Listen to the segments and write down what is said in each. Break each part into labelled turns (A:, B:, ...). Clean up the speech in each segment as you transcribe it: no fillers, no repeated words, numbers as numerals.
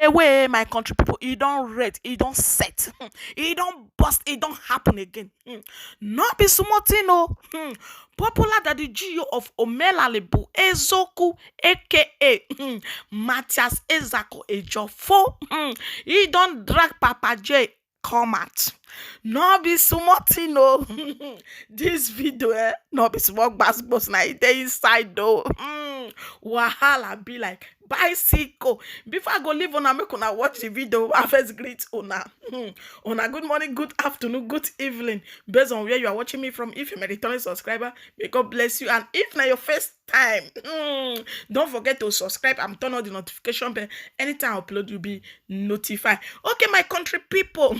A: away, my country people. It don't red, it don't set, it don't bust, it don't happen again. Not be sumotino. Popular daddy Gio of Omelalibu Ezoku, aka Mathias Ezeaku Ejiofor. He don't drag Papa J come out. No be sumoti no. This video no be small gbas na it dey inside though. Wahala be like bicycle. Before I go leave una, make una watch the video. I first greet una. Una good morning, good afternoon, good evening. Based on where you are watching me from. If you're a returning subscriber, may God bless you. And if na your first time, don't forget to subscribe and turn on the notification bell. Anytime I upload, you'll be notified. Okay, my country people.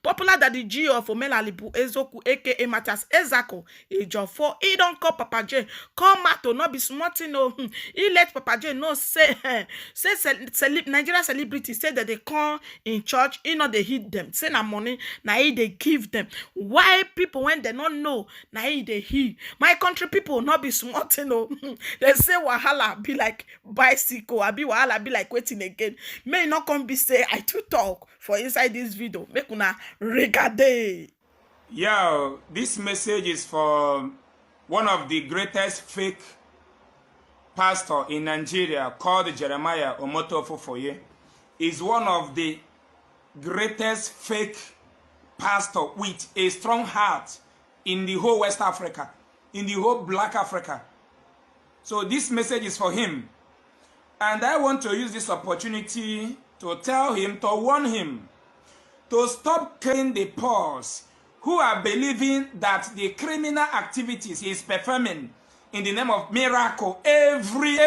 A: Popular daddy G of Omelalibu Ezoku, aka Mathias Ezeaku Ejiofor. He don't call Papa J. Come out to not be smarting. No, he let Papa J know say Nigeria celebrities say that they come in church, he not they hit them. Say na money, na he they give them. Why people when they not know, na he they heal. My country people not be smarting. No, they say wahala be like bicycle, I be wahala be like waiting again. May not come be say I too talk for inside this video. Make una regade.
B: Yo, this message is for one of the greatest fake pastor in Nigeria called Jeremiah Omoto Fufeyin. Is one of the greatest fake pastor with a strong heart in the whole West Africa, in the whole Black Africa. So this message is for him. And I want to use this opportunity to tell him, to warn him, to stop killing the poor who are believing that the criminal activities he is performing in the name of miracle every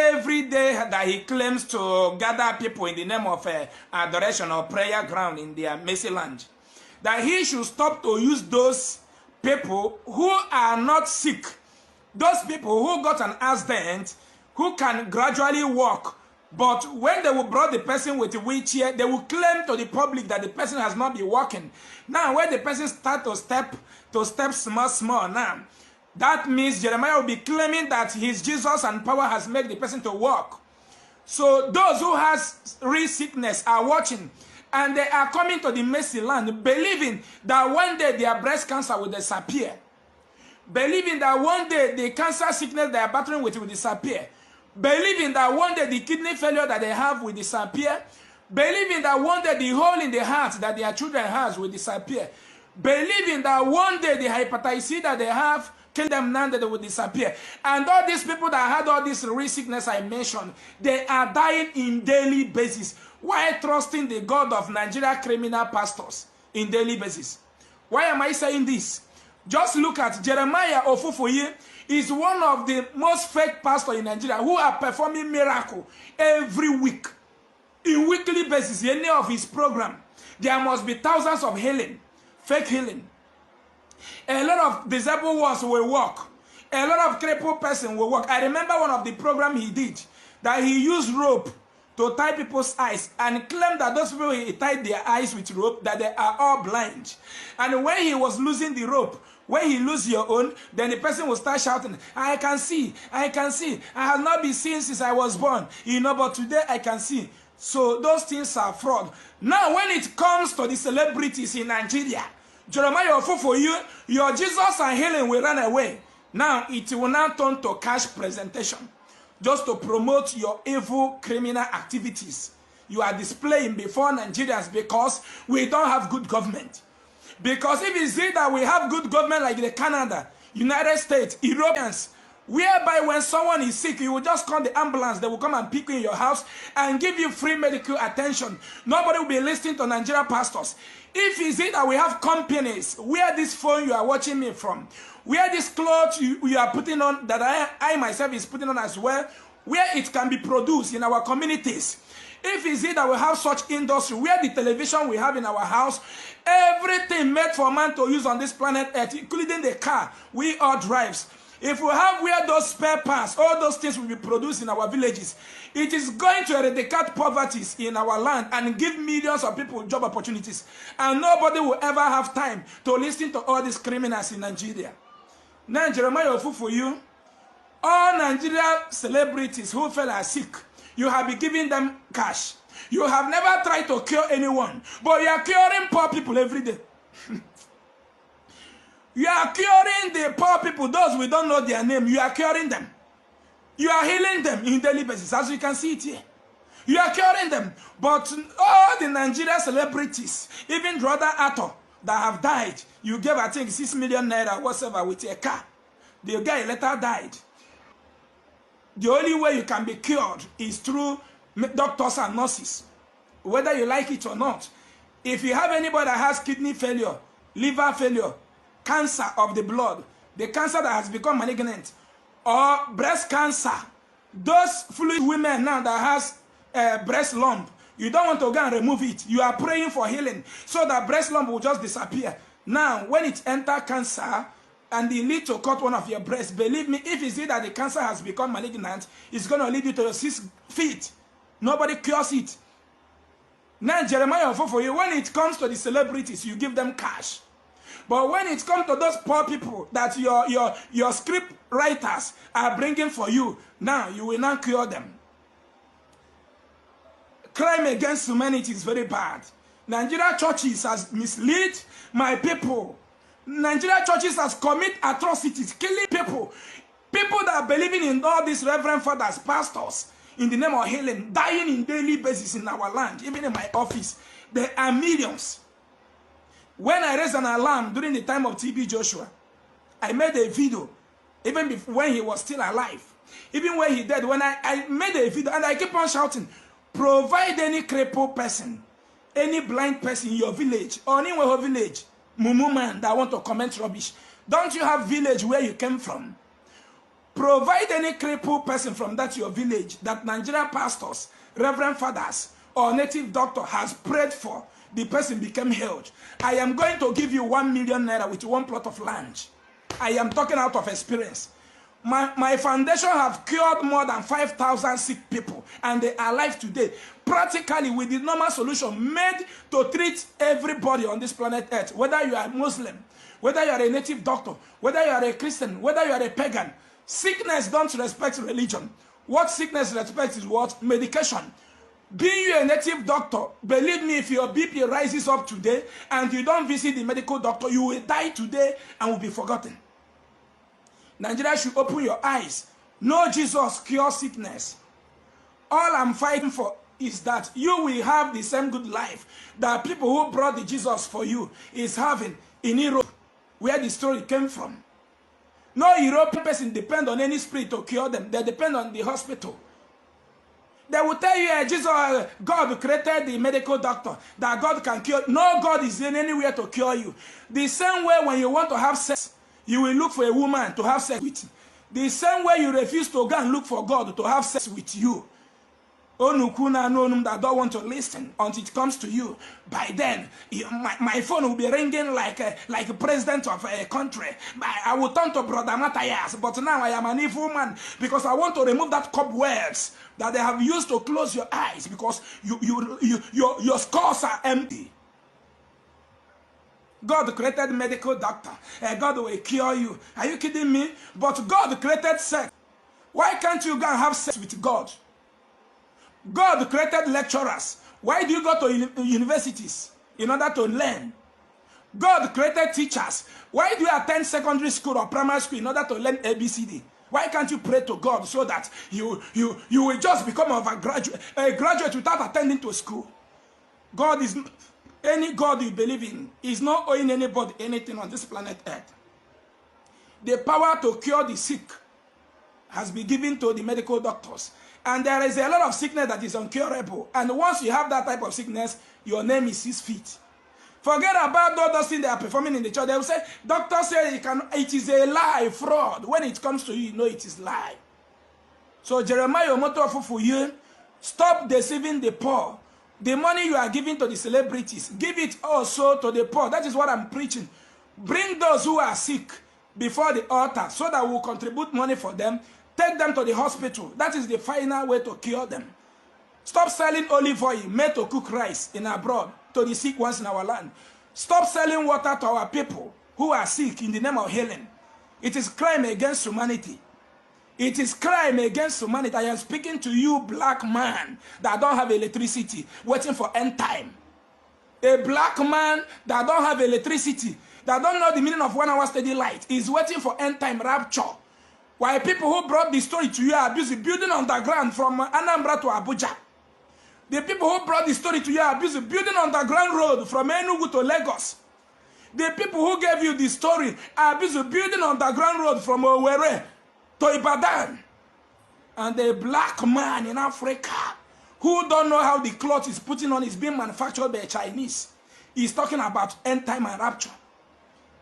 B: day that he claims to gather people in the name of adoration or prayer ground in their mercy land, that he should stop to use those people who are not sick, those people who got an accident, who can gradually walk, but when they will bring the person with a wheelchair, they will claim to the public that the person has not been walking. Now, when the person start to step small now, that means Jeremiah will be claiming that his Jesus and power has made the person to walk. So those who has real sickness are watching, and they are coming to the mercy land, believing that one day their breast cancer will disappear, believing that one day the cancer sickness they are battling with will disappear, believing that one day the kidney failure that they have will disappear, believing that one day the hole in the heart that their children has will disappear, believing that one day the hepatitis C that they have, kill them now that they will disappear. And all these people that had all this real sickness I mentioned, they are dying in daily basis. Why trusting the God of Nigeria criminal pastors in daily basis? Why am I saying this? Just look at Jeremiah Fufeyin is one of the most fake pastors in Nigeria who are performing miracle every week. In weekly basis, in any of his program, there must be thousands of healing, fake healing. A lot of disabled ones will walk. A lot of crippled person will walk. I remember one of the program he did that he used rope to tie people's eyes and claimed that those people he tied their eyes with rope, that they are all blind. And when he was losing the rope, when he lose your own, then the person will start shouting, I can see, I can see. I have not been seen since I was born. You know, but today I can see. So those things are fraud. Now when it comes to the celebrities in Nigeria, Jeremiah Fufeyin, your Jesus and healing will run away. Now it will now turn to cash presentation, just to promote your evil criminal activities you are displaying before Nigerians, because we don't have good government. Because if it's it that we have good government like the Canada, United States, Europeans, whereby when someone is sick, you will just call the ambulance, they will come and pick you in your house and give you free medical attention. Nobody will be listening to Nigeria pastors. If it's it that we have companies, where this phone you are watching me from, where this clothes you are putting on, that I myself is putting on as well, where it can be produced in our communities. If it's it that we have such industry, where the television we have in our house, everything made for man to use on this planet Earth, including the car we all drives. If we have where those spare parts, all those things will be produced in our villages, it is going to eradicate poverty in our land and give millions of people job opportunities. And nobody will ever have time to listen to all these criminals in Nigeria. Now, Jeremiah Fufeyin, all Nigerian celebrities who fell are sick, you have been giving them cash. You have never tried to cure anyone, but you are curing poor people every day. You are curing the poor people, those we don't know their name. You are curing them. You are healing them in daily basis, as you can see it here. You are curing them. But all the Nigerian celebrities, even the other actor that have died, you gave, I think, 6 million naira, whatever, with a car. The guy later died. The only way you can be cured is through doctors and nurses, whether you like it or not. If you have anybody that has kidney failure, liver failure, cancer of the blood, the cancer that has become malignant, or breast cancer, those fluid women now that has breast lump, you don't want to go and remove it. You are praying for healing so that breast lump will just disappear. Now, when it enters cancer and they need to cut one of your breasts, believe me, if you see that the cancer has become malignant, it's going to lead you to your 6 feet. Nobody cures it. Now, Jeremiah Omoto Fufeyin, when it comes to the celebrities, you give them cash. But when it comes to those poor people that your script writers are bringing for you, now you will not cure them. Crime against humanity is very bad. Nigeria churches has misled my people. Nigeria churches has commit atrocities, killing people. People that are believing in all these reverend fathers, pastors, in the name of healing, dying in daily basis in our land, even in my office. There are millions. When I raised an alarm during the time of Tb Joshua, I made a video, even before, when he was still alive. Even when he died, when I made a video, and I keep on shouting, provide any crippled person, any blind person in your village, or anywhere village, mumu man that want to comment rubbish. Don't you have village where you came from? Provide any crippled person from that your village that Nigerian pastors, reverend fathers, or native doctor has prayed for. The person became healed. I am going to give you 1 million naira with 1 plot of land. I am talking out of experience. My foundation have cured more than 5,000 sick people, and they are alive today. Practically with the normal solution made to treat everybody on this planet Earth, whether you are Muslim, whether you are a native doctor, whether you are a Christian, whether you are a pagan. Sickness don't respect religion. What sickness respects is what? Medication. Being you a native doctor, believe me, if your BP rises up today and you don't visit the medical doctor, you will die today and will be forgotten. Nigeria should open your eyes. No Jesus cure sickness. All I'm fighting for is that you will have the same good life that people who brought the Jesus for you is having in Europe, where the story came from. No European person depend on any spirit to cure them. They depend on the hospital. They will tell you, Jesus, God created the medical doctor, that God can cure. No God is in anywhere to cure you. The same way when you want to have sex, you will look for a woman to have sex with. The same way you refuse to go and look for God to have sex with you. Onukuna nonum that don't want to listen until it comes to you. By then, my phone will be ringing like a president of a country. I will turn to Brother Matthias, but now I am an evil man because I want to remove that cobwebs that they have used to close your eyes because your scars are empty. God created medical doctor. God will cure you. Are you kidding me? But God created sex. Why can't you go and have sex with God? God created lecturers. Why do you go to universities? In order to learn. God created teachers. Why do you attend secondary school or primary school in order to learn ABCD? Why can't you pray to God so that you will just become a graduate without attending to school? God is, any God you believe in is not owing anybody anything on this planet Earth. The power to cure the sick has been given to the medical doctors. And there is a lot of sickness that is uncurable. And once you have that type of sickness, your name is 6 feet. Forget about all those things they are performing in the church. They will say, doctor said it is a lie, fraud. When it comes to you, you know it is lie. So Jeremiah Omoto Fufeyin, stop deceiving the poor. The money you are giving to the celebrities, give it also to the poor. That is what I'm preaching. Bring those who are sick before the altar so that we'll contribute money for them. Take them to the hospital. That is the final way to cure them. Stop selling olive oil made to cook rice in abroad to the sick ones in our land. Stop selling water to our people who are sick in the name of healing. It is crime against humanity. It is crime against humanity. I am speaking to you, black man, that don't have electricity, waiting for end time. A black man that don't have electricity, that don't know the meaning of 1 hour steady light, is waiting for end time rapture. While people who brought the story to you are busy building underground from Anambra to Abuja. The people who brought the story to you are busy building underground road from Enugu to Lagos. The people who gave you the story are busy building underground road from Owerri to Ibadan. And a black man in Africa who don't know how the cloth is putting on is being manufactured by Chinese. He's talking about end time and rapture.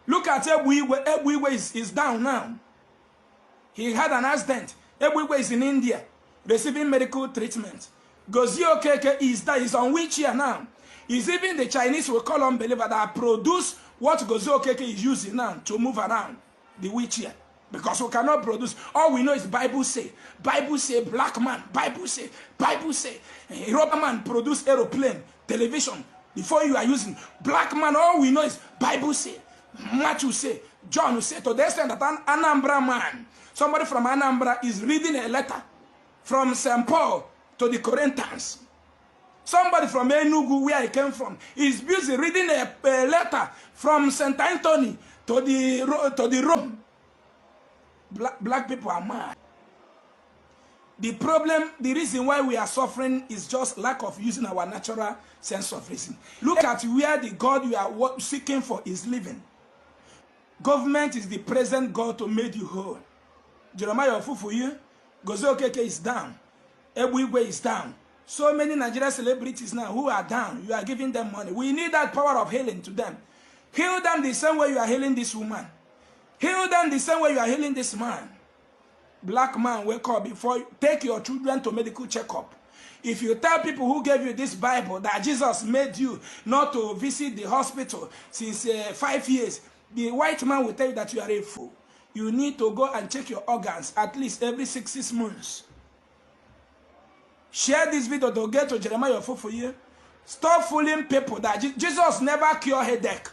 B: Look at Ebuka. Ebuka is down now. He had an accident. Ebuka is in India receiving medical treatment. Gozio Keke is there. He's on wheelchair now. He's even the Chinese will call unbeliever that produce what Gozio Keke is using now to move around the wheelchair. Because we cannot produce. All we know is Bible say. Bible say black man. Bible say. Bible say. European man produce aeroplane, television. Before you are using black man, all we know is Bible say. Matthew say. John say. To the extent that an Anambra man, somebody from Anambra is reading a letter from St. Paul to the Corinthians. Somebody from Enugu, where I came from, is busy reading a letter from St. Anthony to the Rome. Black people are mad. The problem, the reason why we are suffering is just lack of using our natural sense of reason. Look at where the God you are seeking for is living. Government is the present God to make you whole. Jeremiah Fufeyin, Gozio Keke is down. Ebuka is down. So many Nigerian celebrities now who are down. You are giving them money. We need that power of healing to them. Heal them the same way you are healing this woman. Heal them the same way you are healing this man. Black man, wake up before you take your children to medical checkup. If you tell people who gave you this Bible that Jesus made you not to visit the hospital since 5 years, the white man will tell you that you are a fool. You need to go and check your organs at least every 6 months. Share this video to get to Jeremiah Fufeyin. Stop fooling people that Jesus never cured headache.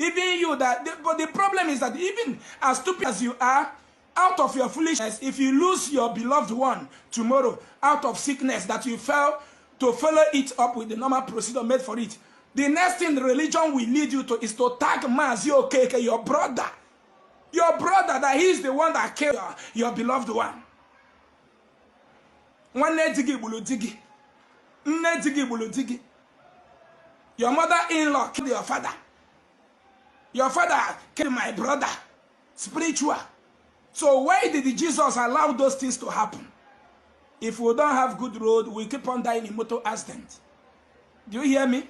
B: Even you, but the problem is that even as stupid as you are, out of your foolishness, if you lose your beloved one tomorrow, out of sickness that you fail to follow it up with the normal procedure made for it, the next thing the religion will lead you to is to tag Mazi, your brother. Your brother, that he is the one that killed your beloved one. Your mother-in-law killed your father. Your father killed my brother. Spiritual. So why did Jesus allow those things to happen? If we don't have good road, we keep on dying in motor accident. Do you hear me?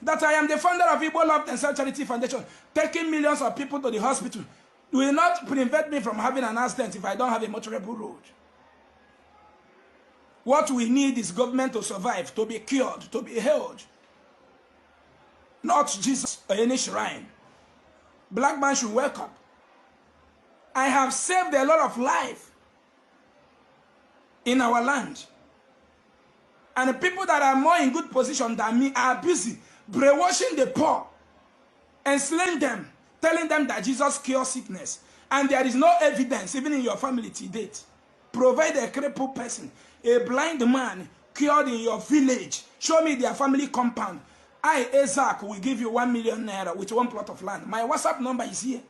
B: That I am the founder of Igbo Love and Self Charity Foundation, taking millions of people to the hospital, will not prevent me from having an accident if I don't have a motorable road. What we need is government to survive, to be cured, to be healed. Not Jesus or any shrine. Black man should wake up. I have saved a lot of life in our land. And the people that are more in good position than me are busy brainwashing the poor, enslaving them, telling them that Jesus cures sickness. And there is no evidence, even in your family to date. Provide a crippled person, a blind man cured in your village. Show me their family compound. I, Ezeaku, will give you 1 million naira with 1 plot of land. My WhatsApp number is here.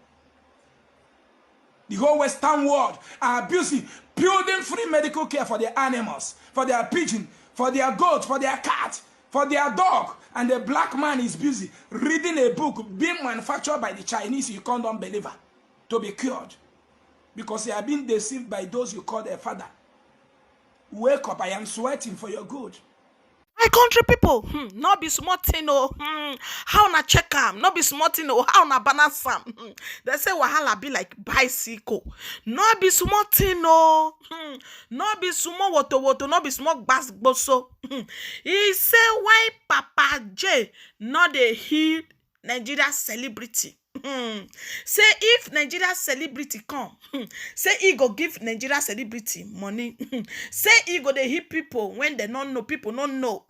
B: The whole Western world are busy building free medical care for their animals, for their pigeon, for their goat, for their cat, for their dog. And the black man is busy reading a book being manufactured by the Chinese you call unbeliever to be cured. Because they are being deceived by those you call their father. Wake up, I am sweating for your good.
A: My country people, not be smarting, how na check am, not be smarting, how na balance am. They say wahala be like bicycle. Not be smarting, not be small woto, not be small gbasgboso. He say why Papa J not dey heal Nigeria celebrity. Say if Nigeria celebrity come, say he go give Nigeria celebrity money. Say he go dey heal people when they don't know, people don't know.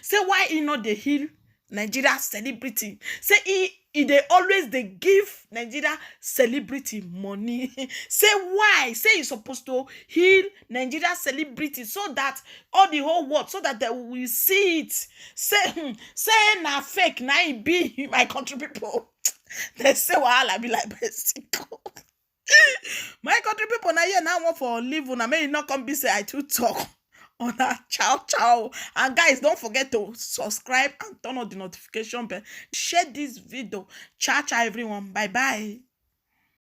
A: Say why he not dey heal Nigeria celebrity. Say they always they give Nigeria celebrity money. Say why? Say he's supposed to heal Nigeria celebrity so that all the whole world, so that they will see it. Say na fake, na it be my country people. They say wahala be like Mexico. My country people na here now want for live una may not come be say I too talk. On a ciao. And guys, don't forget to subscribe and turn on the notification bell. Share this video. Ciao everyone. Bye.